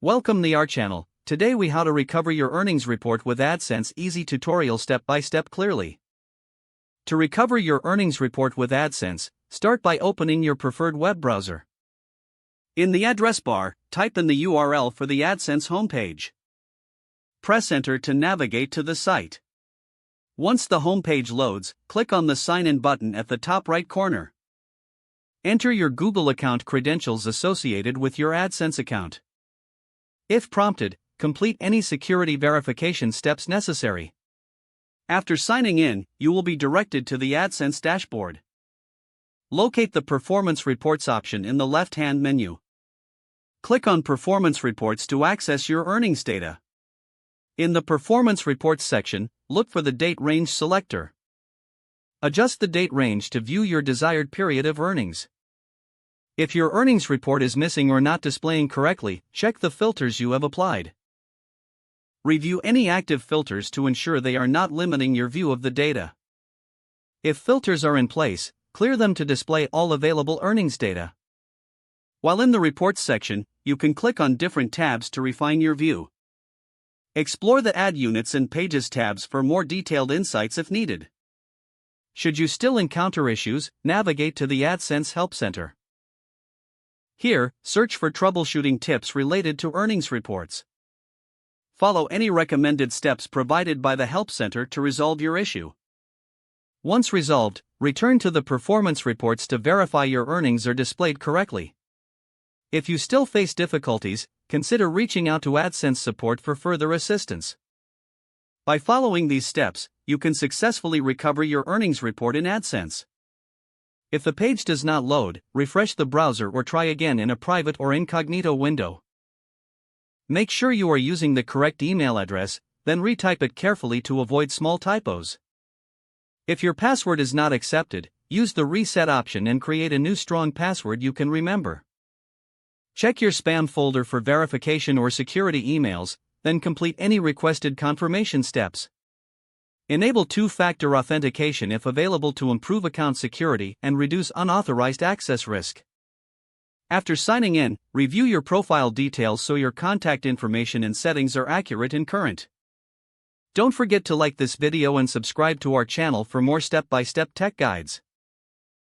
Welcome to our channel. Today we how to recover your earnings report with AdSense easy tutorial step by step clearly. To recover your earnings report with AdSense, start by opening your preferred web browser. In the address bar, type in the URL for the AdSense homepage. Press enter to navigate to the site. Once the homepage loads, click on the sign in button at the top right corner. Enter your Google account credentials associated with your AdSense account. If prompted, complete any security verification steps necessary. After signing in, you will be directed to the AdSense dashboard. Locate the Performance Reports option in the left-hand menu. Click on Performance Reports to access your earnings data. In the Performance Reports section, look for the Date Range selector. Adjust the date range to view your desired period of earnings. If your earnings report is missing or not displaying correctly, check the filters you have applied. Review any active filters to ensure they are not limiting your view of the data. If filters are in place, clear them to display all available earnings data. While in the Reports section, you can click on different tabs to refine your view. Explore the Add Units and Pages tabs for more detailed insights if needed. Should you still encounter issues, navigate to the AdSense Help Center. Here, search for troubleshooting tips related to earnings reports. Follow any recommended steps provided by the Help Center to resolve your issue. Once resolved, return to the Performance Reports to verify your earnings are displayed correctly. If you still face difficulties, consider reaching out to AdSense support for further assistance. By following these steps, you can successfully recover your earnings report in AdSense. If the page does not load, refresh the browser or try again in a private or incognito window. Make sure you are using the correct email address, then retype it carefully to avoid small typos. If your password is not accepted, use the reset option and create a new strong password you can remember. Check your spam folder for verification or security emails, then complete any requested confirmation steps. Enable two-factor authentication if available to improve account security and reduce unauthorized access risk. After signing in, review your profile details so your contact information and settings are accurate and current. Don't forget to like this video and subscribe to our channel for more step-by-step tech guides.